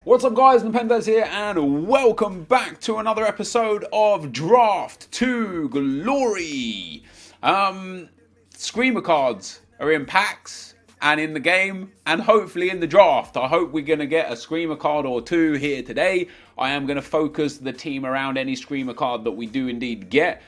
What's up guys, NepentheZ here and welcome back to another episode of Draft to Glory. Screamer cards are in packs and in the game and hopefully in the draft. I hope we're going to get a Screamer card or two here today. I am going to focus the team around any Screamer card that we do indeed get.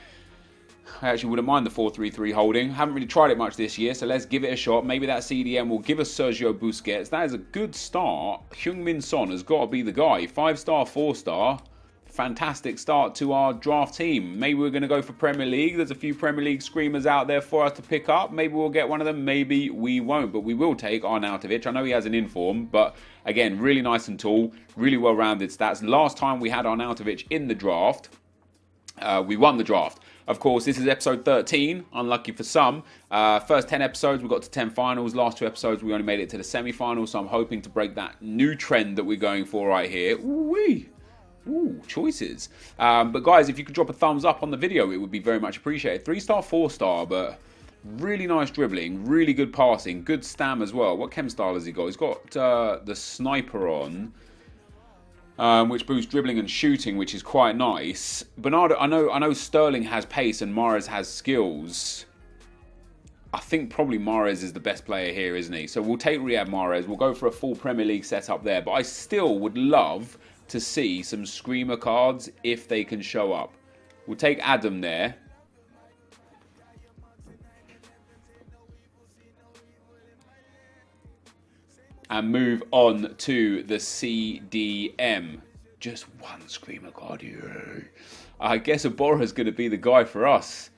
I actually wouldn't mind the 4-3-3 holding. Haven't really tried it much this year, so let's give it a shot. Maybe that CDM will give us Sergio Busquets. That is a good start. Heung-min Son has got to be the guy. 5-star, 4-star. Fantastic start to our draft team. Maybe we're going to go for Premier League. There's a few Premier League screamers out there for us to pick up. Maybe we'll get one of them. Maybe we won't. But we will take Arnautovic. I know he has an inform, but again, really nice and tall. Really well-rounded stats. Last time we had Arnautovic in the draft, we won the draft. Of course, this is episode 13, unlucky for some. First 10 episodes, we got to 10 finals. Last 2 episodes, we only made it to the semi-finals. So I'm hoping to break that new trend that we're going for right here. Ooh-wee. Ooh, choices. But guys, if you could drop a thumbs up on the video, it would be very much appreciated. 3-star, 4-star, but really nice dribbling, really good passing, good stam as well. What chem style has he got? He's got the sniper on. Which boosts dribbling and shooting, which is quite nice. Bernardo, I know Sterling has pace and Mahrez has skills. I think probably Mahrez is the best player here, isn't he? So we'll take Riyad Mahrez. We'll go for a full Premier League setup there. But I still would love to see some Screamer cards if they can show up. We'll take Adam there. And move on to the CDM. Just one Screamer card here. I guess Iborra's going to be the guy for us.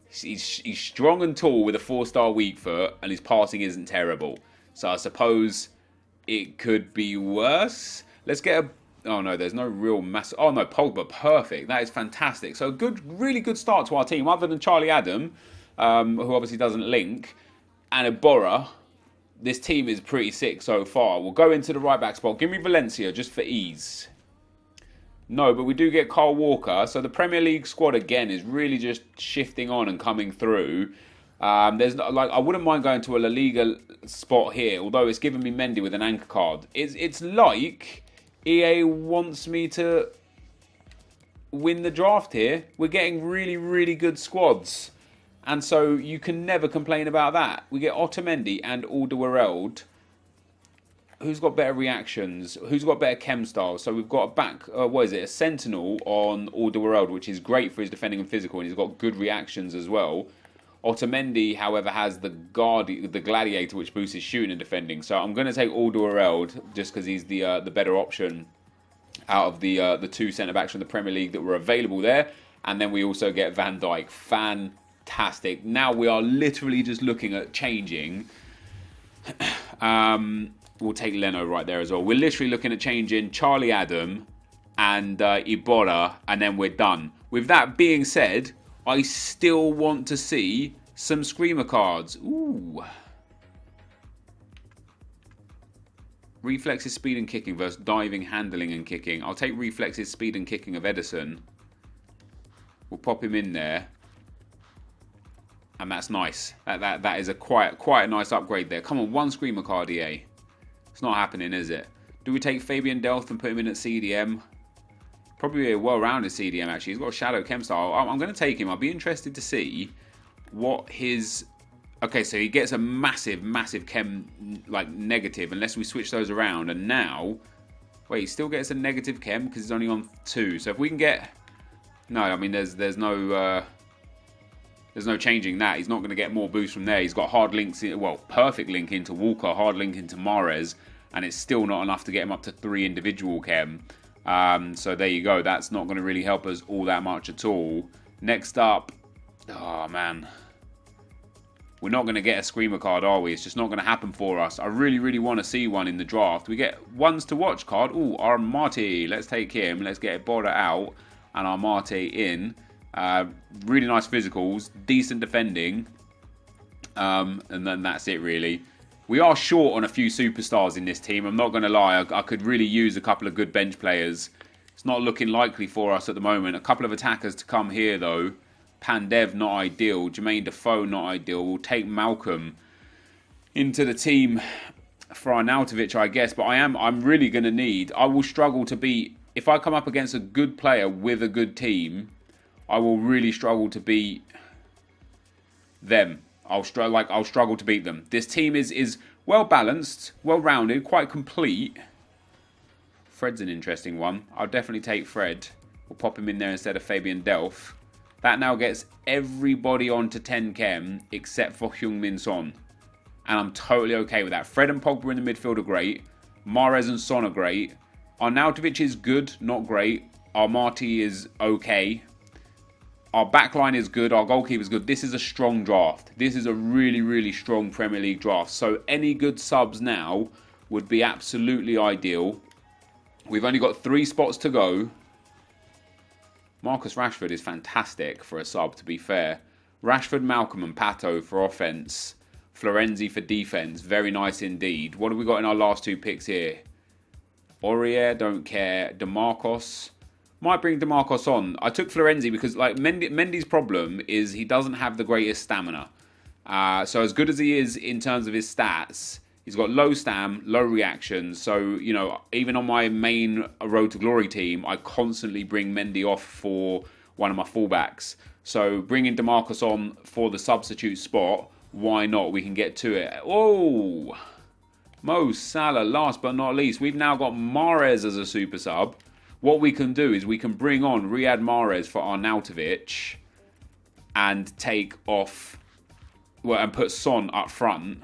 He's strong and tall with a 4-star weak foot, and his passing isn't terrible. So I suppose it could be worse. Let's get a... Oh no, there's no real mass... Oh no, Pogba, perfect. That is fantastic. So really good start to our team, other than Charlie Adam, who obviously doesn't link. And Iborra, this team is pretty sick so far. We'll go into the right back spot. Give me Valencia just for ease. No, but we do get Kyle Walker. So the Premier League squad again is really just shifting on and coming through. I wouldn't mind going to a La Liga spot here, although it's giving me Mendy with an anchor card. It's like EA wants me to win the draft here. We're getting really good squads. And so you can never complain about that. We get Otamendi and Alderweireld. Who's got better reactions? Who's got better chem styles? So we've got a Sentinel on Alderweireld, which is great for his defending and physical, and he's got good reactions as well. Otamendi, however, has the Gladiator, which boosts his shooting and defending. So I'm going to take Alderweireld just because he's the better option out of the 2 centre-backs from the Premier League that were available there. And then we also get Van Dijk. Fantastic. Now we are literally just looking at changing. We'll take Leno right there as well. We're literally looking at changing Charlie Adam and Iborra, and then we're done. With that being said, I still want to see some Screamer cards. Ooh. Reflexes, speed and kicking versus diving, handling and kicking. I'll take reflexes, speed and kicking of Edison. We'll pop him in there. And that's nice. That is a quite a nice upgrade there. Come on, one Screamer card, EA. It's not happening, is it? Do we take Fabian Delph and put him in at CDM? Probably a well-rounded CDM, actually. He's got a shadow chem style. I'm going to take him. I'll be interested to see what his... Okay, so he gets a massive chem, negative, unless we switch those around. And now... Wait, he still gets a negative chem because he's only on 2. So if we can get... No, I mean, there's no... There's no changing that. He's not going to get more boost from there. He's got hard links, perfect link into Walker, hard link into Mahrez, and it's still not enough to get him up to 3 individual chem. So there you go. That's not going to really help us all that much at all. Next up, oh man, we're not going to get a Screamer card, are we? It's just not going to happen for us. I really want to see one in the draft. We get ones to watch card. Ooh, Armati. Let's take him. Let's get Iborra out and Armati in. Really nice physicals, decent defending, and then that's it really. We are short on a few superstars in this team, I'm not going to lie. I could really use a couple of good bench players. It's not looking likely for us at the moment. A couple of attackers to come here though. Pandev not ideal, Jermaine Defoe not ideal. We'll take Malcolm into the team. for Arnautovic, I guess. But I'm really going to need... I will struggle to beat... If I come up against a good player with a good team, I will really struggle to beat them. I'll struggle to beat them. This team is well balanced, well rounded, quite complete. Fred's an interesting one. I'll definitely take Fred. We'll pop him in there instead of Fabian Delph. That now gets everybody onto 10 chem except for Heung-min Son. And I'm totally okay with that. Fred and Pogba in the midfield are great. Mahrez and Son are great. Arnautovic is good, not great. Marty is okay. Our backline is good. Our goalkeeper is good. This is a strong draft. This is a really, really strong Premier League draft. So any good subs now would be absolutely ideal. We've only got 3 spots to go. Marcus Rashford is fantastic for a sub, to be fair. Rashford, Malcolm and Pato for offence. Florenzi for defence. Very nice indeed. What have we got in our last 2 picks here? Aurier, don't care. DeMarcos. Might bring DeMarcos on. I took Florenzi because Mendy's problem is he doesn't have the greatest stamina. So as good as he is in terms of his stats, he's got low stam, low reaction. So, even on my main Road to Glory team, I constantly bring Mendy off for one of my fullbacks. So bringing DeMarcus on for the substitute spot, why not? We can get to it. Oh, Mo Salah, last but not least. We've now got Mahrez as a super sub. What we can do is we can bring on Riyad Mahrez for Arnautovic and take off, and put Son up front.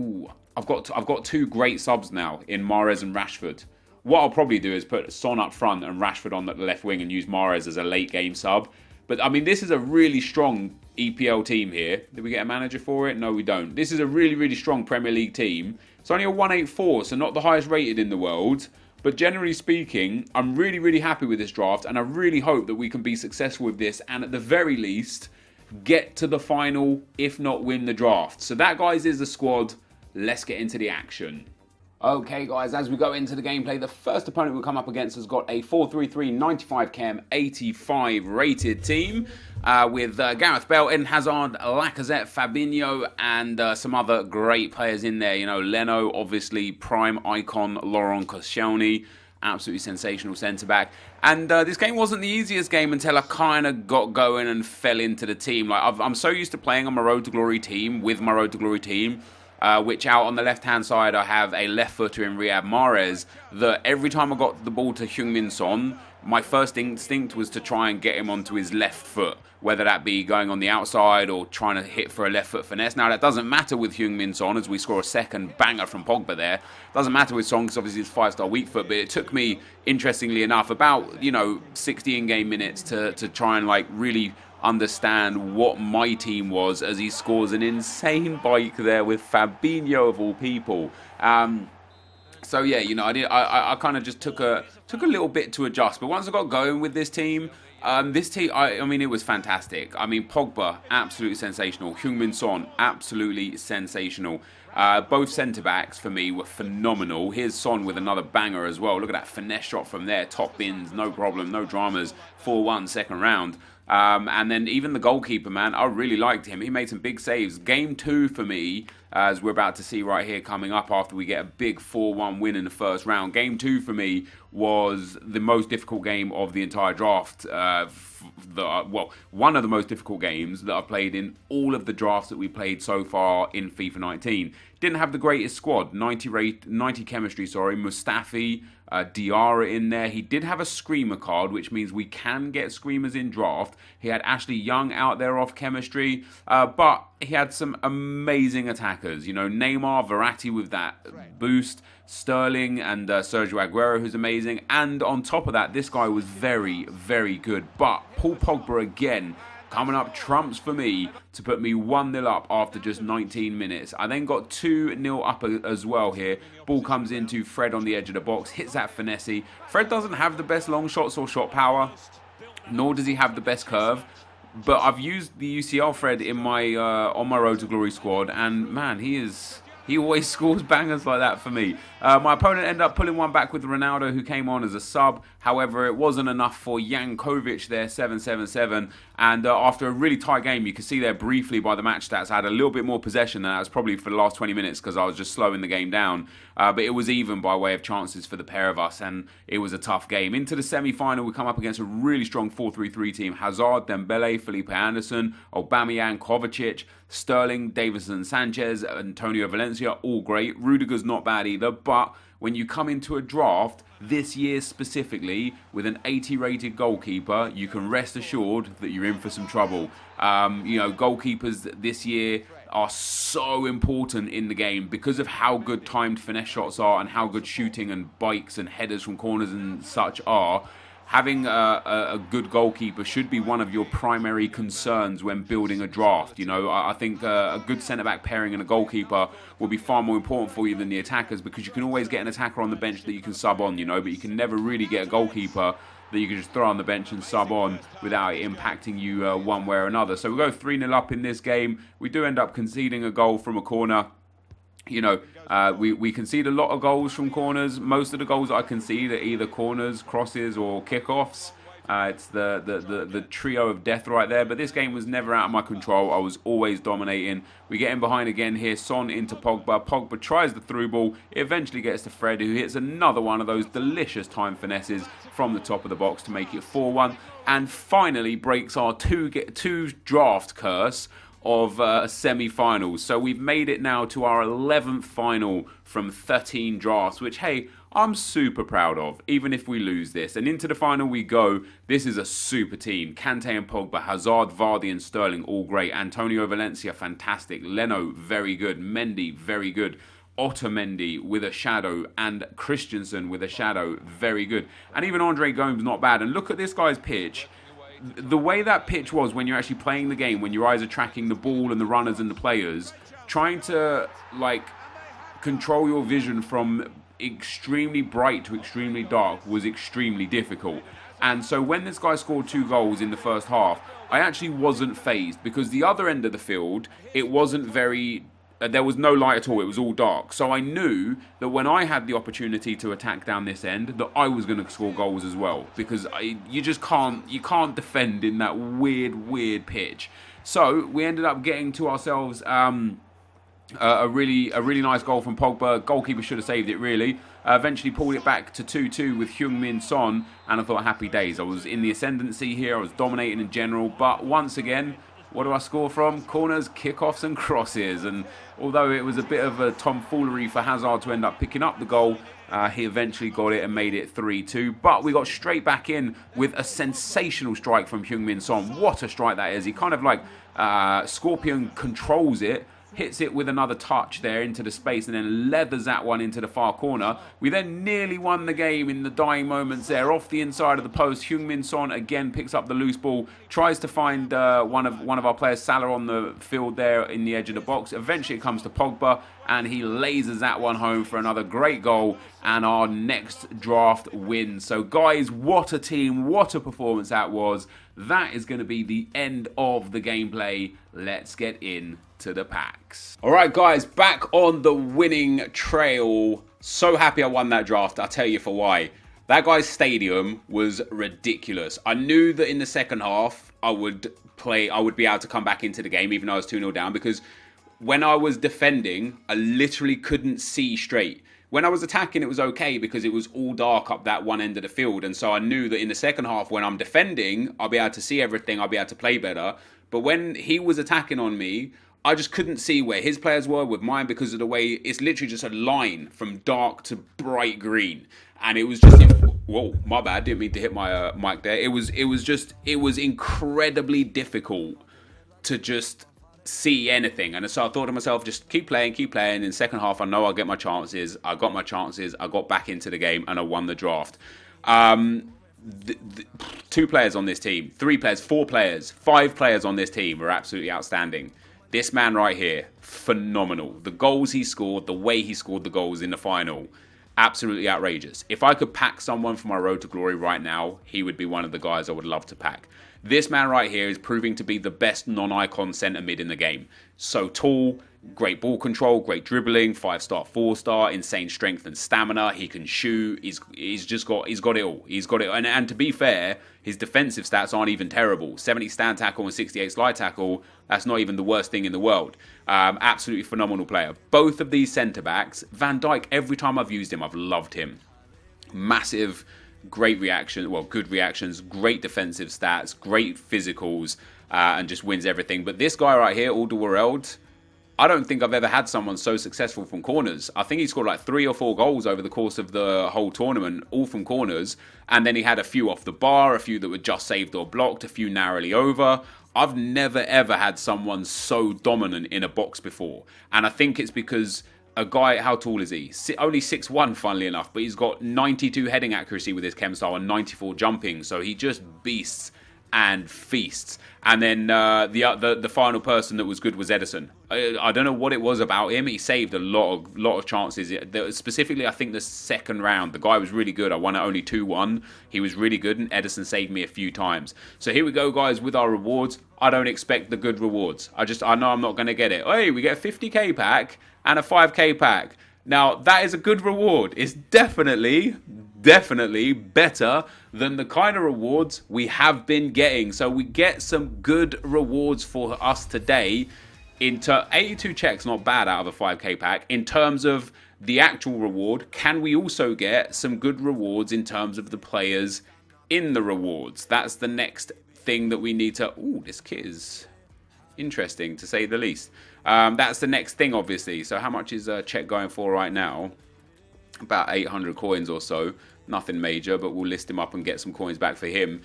Ooh, I've got 2 great subs now in Mahrez and Rashford. What I'll probably do is put Son up front and Rashford on the left wing and use Mahrez as a late game sub. But I mean, this is a really strong EPL team here. Did we get a manager for it? No, we don't. This is a really, really strong Premier League team. It's only a 184, so not the highest rated in the world. But generally speaking, I'm really, really happy with this draft. And I really hope that we can be successful with this. And at the very least, get to the final, if not win the draft. So that, guys, is the squad. Let's get into the action. Okay, guys, as we go into the gameplay, the first opponent we'll come up against has got a 4-3-3, 95 chem, 85 rated team with Gareth Bale, Eden Hazard, Lacazette, Fabinho, and some other great players in there. Leno, obviously, prime icon, Laurent Koscielny, absolutely sensational centre-back. And this game wasn't the easiest game until I kind of got going and fell into the team. I'm so used to playing on my Road to Glory team, with my Road to Glory team, which out on the left-hand side, I have a left footer in Riyad Mahrez, that every time I got the ball to Heung-min Son, my first instinct was to try and get him onto his left foot, whether that be going on the outside or trying to hit for a left foot finesse. Now, that doesn't matter with Heung-min Son, as we score a second banger from Pogba there. Doesn't matter with Son, because obviously it's 5-star weak foot, but it took me, interestingly enough, about, 60 in-game minutes to try and, really understand what my team was, as he scores an insane bike there with Fabinho of all people. So yeah, I kind of just took a little bit to adjust, but once I got going with this team, I mean, it was fantastic. I mean, Pogba, absolutely sensational. Heung-min Son, absolutely sensational. Both centre-backs, for me, were phenomenal. Here's Son with another banger as well. Look at that finesse shot from there. Top bins, no problem, no dramas. 4-1 second round. And then even the goalkeeper, man, I really liked him. He made some big saves. Game 2 for me, as we're about to see right here coming up after we get a big 4-1 win in the first round. Game 2 for me was the most difficult game of the entire draft. One of the most difficult games that I've played in all of the drafts that we played so far in FIFA 19. Didn't have the greatest squad. 90 chemistry, Mustafi, Diarra in there. He did have a screamer card, which means we can get screamers in draft. He had Ashley Young out there off chemistry, but he had some amazing attackers. Neymar, Verratti with that boost, Sterling and Sergio Aguero, who's amazing. And on top of that, this guy was very, very good. But Paul Pogba again, coming up trumps for me to put me 1-0 up after just 19 minutes. I then got 2-0 up as well here. Ball comes into Fred on the edge of the box, hits that finesse. Fred doesn't have the best long shots or shot power, nor does he have the best curve. But I've used the UCL Fred in my on my Road to Glory squad, and man, he is He always scores bangers like that for me. My opponent ended up pulling one back with Ronaldo, who came on as a sub. However, it wasn't enough for Jankovic there, 7-7-7. And after a really tight game, you can see there briefly by the match stats, I had a little bit more possession, and that was probably for the last 20 minutes because I was just slowing the game down. But it was even by way of chances for the pair of us, and it was a tough game. Into the semi-final, we come up against a really strong 4-3-3 team. Hazard, Dembele, Felipe Anderson, Aubameyang, Kovacic, Sterling, Davison Sanchez, Antonio Valencia, all great. Rudiger's not bad either, but when you come into a draft this year specifically with an 80 rated goalkeeper, you can rest assured that you're in for some trouble. Goalkeepers this year are so important in the game because of how good timed finesse shots are and how good shooting and bikes and headers from corners and such are. Having a good goalkeeper should be one of your primary concerns when building a draft. I think a good centre-back pairing and a goalkeeper will be far more important for you than the attackers, because you can always get an attacker on the bench that you can sub on, but you can never really get a goalkeeper that you can just throw on the bench and sub on without it impacting you one way or another. So we go 3-0 up in this game. We do end up conceding a goal from a corner. We concede a lot of goals from corners. Most of the goals that I concede are either corners, crosses, or kickoffs. It's the trio of death right there. But this game was never out of my control. I was always dominating. We get in behind again here. Son into Pogba. Pogba tries the through ball. It eventually gets to Fred, who hits another one of those delicious time finesses from the top of the box to make it 4-1. And finally breaks our two draft curse of semi-finals. So we've made it now to our 11th final from 13 drafts, which, hey, I'm super proud of, even if we lose this. And into the final we go. This is a super team. Kante and Pogba, Hazard, Vardy and Sterling, all great. Antonio Valencia, fantastic. Leno, very good. Mendy, very good. Otamendi with a shadow, and Christensen with a shadow, very good. And even Andre Gomes, not bad. And look at this guy's pitch. The way that pitch was when you're actually playing the game, when your eyes are tracking the ball and the runners and the players, trying to control your vision from extremely bright to extremely dark was extremely difficult. And so when this guy scored 2 goals in the first half, I actually wasn't fazed, because the other end of the field, it wasn't very... there was no light at all. It was all dark. So I knew that when I had the opportunity to attack down this end, that I was going to score goals as well, because you can't defend in that weird pitch. So we ended up getting to ourselves a really nice goal from Pogba. Goalkeeper should have saved it, really. Eventually pulled it back to 2-2 with Heung-min Son, and I thought, happy days. I was in the ascendancy here. I was dominating in general, but once again, what do I score from? Corners, kickoffs and crosses. And although it was a bit of a tomfoolery for Hazard to end up picking up the goal, he eventually got it and made it 3-2. But we got straight back in with a sensational strike from Heung-min Son. What a strike that is. He kind of Scorpion controls it, hits it with another touch there into the space, and then leathers that one into the far corner. We then nearly won the game in the dying moments there, off the inside of the post. Heung-min Son again picks up the loose ball, tries to find one of our players, Salah, on the field there in the edge of the box. Eventually it comes to Pogba, and he lasers that one home for another great goal, and our next draft wins. So guys, what a team, what a performance that was. That is going to be the end of the gameplay. Let's get in to the packs. Alright guys, back on the winning trail. So happy I won that draft. I'll tell you for why. That guy's stadium was ridiculous. I knew that in the second half I would be able to come back into the game even though I was 2-0 down, because when I was defending, I literally couldn't see straight. When I was attacking, it was okay because it was all dark up that one end of the field. And so I knew that in the second half, when I'm defending, I'll be able to see everything. I'll be able to play better. But when he was attacking on me, I just couldn't see where his players were with mine, because of the way it's literally just a line from dark to bright green. And it was just... Whoa, my bad. Didn't mean to hit my mic there. It was incredibly difficult to just see anything. And so I thought to myself, just keep playing. In the second half, I know I'll get my chances. I got my chances. I got back into the game and I won the draft. 2 players on this team, 3 players, 4 players, 5 players on this team are absolutely outstanding. This man right here, phenomenal. The goals he scored, the way he scored the goals in the final, absolutely outrageous. If I could pack someone for my road to glory right now, he would be one of the guys I would love to pack. This man right here is proving to be the best non-icon centre mid in the game. So tall, Great ball control, great dribbling, 5-star, 4-star, insane strength and stamina. He can shoot. He's got it all. He's got it. And to be fair, his defensive stats aren't even terrible. 70 stand tackle and 68 slide tackle. That's not even the worst thing in the world. Absolutely phenomenal player. Both of these centre backs, Van Dijk. Every time I've used him, I've loved him. Massive, great reaction. Well, good reactions, great defensive stats, great physicals, and just wins everything. But this guy right here, Alderweireld, I don't think I've ever had someone so successful from corners. I think he scored like 3 or 4 goals over the course of the whole tournament, all from corners. And then he had a few off the bar, a few that were just saved or blocked, a few narrowly over. I've never ever had someone so dominant in a box before. And I think it's because a guy, how tall is he? Only 6'1", funnily enough, but he's got 92 heading accuracy with his chem style and 94 jumping. So he just beasts and feasts. And then the final person that was good was Edison. I don't know what it was about him. He saved a lot of chances. Specifically, I think the second round, the guy was really good. I won it only 2-1. He was really good, and Edison saved me a few times. So here we go, guys, with our rewards. I don't expect the good rewards. I know I'm not going to get it. Hey, we get a 50k pack and a 5k pack. Now, that is a good reward. It's definitely better than the kind of rewards we have been getting. So we get some good rewards for us today. 82 checks, not bad out of a 5k pack. In terms of the actual reward, can we also get some good rewards in terms of the players in the rewards? That's the next thing that we need to... Ooh, this kit is interesting, to say the least. That's the next thing, obviously. So how much is check going for right now? About 800 coins or so. Nothing major, but we'll list him up and get some coins back for him.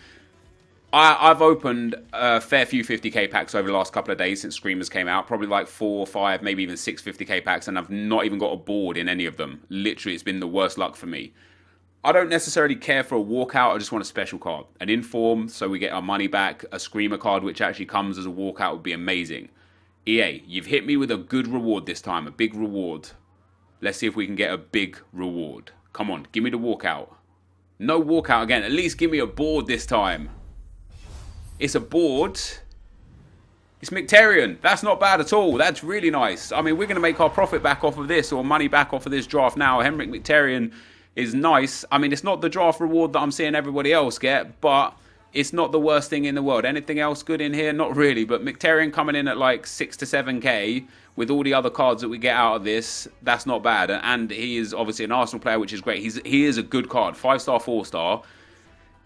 I've opened a fair few 50k packs over the last couple of days since Screamers came out. Probably like 4 or 5, maybe even 6 50k packs, and I've not even got a board in any of them. Literally, it's been the worst luck for me. I don't necessarily care for a walkout. I just want a special card. An inform, so we get our money back. A Screamer card, which actually comes as a walkout, would be amazing. EA, you've hit me with a good reward this time. A big reward. Let's see if we can get a big reward. Come on, give me the walkout. No walkout again. At least give me a board this time. It's a board. It's Mkhitaryan. That's not bad at all. That's really nice. I mean, we're going to make our profit back off of this, or money back off of this draft now. Henrik Mkhitaryan is nice. I mean, it's not the draft reward that I'm seeing everybody else get, but it's not the worst thing in the world. Anything else good in here? Not really, but Mkhitaryan coming in at like 6 to 7k with all the other cards that we get out of this, that's not bad. And he is obviously an Arsenal player, which is great. He is a good card. 5-star, 4-star.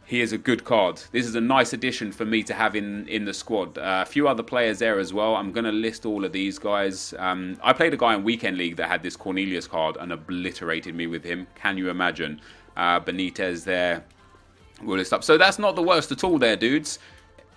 He is a good card. This is a nice addition for me to have in the squad. A few other players there as well. I'm going to list all of these guys. I played a guy in Weekend League that had this Cornelius card and obliterated me with him. Can you imagine? Benitez there. We'll list up. So that's not the worst at all there, dudes.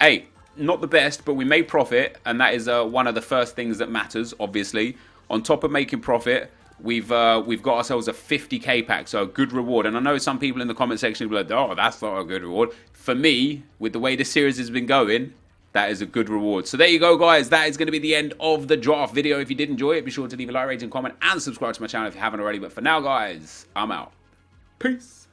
Hey, not the best, but we made profit, and that is one of the first things that matters, obviously. On top of making profit, we've got ourselves a 50k pack, so a good reward. And I know some people in the comment section will be like, oh, that's not a good reward. For me, with the way this series has been going, that is a good reward. So there you go, guys. That is going to be the end of the draft video. If you did enjoy it, be sure to leave a like, rating, comment, and subscribe to my channel if you haven't already. But for now, guys, I'm out. Peace.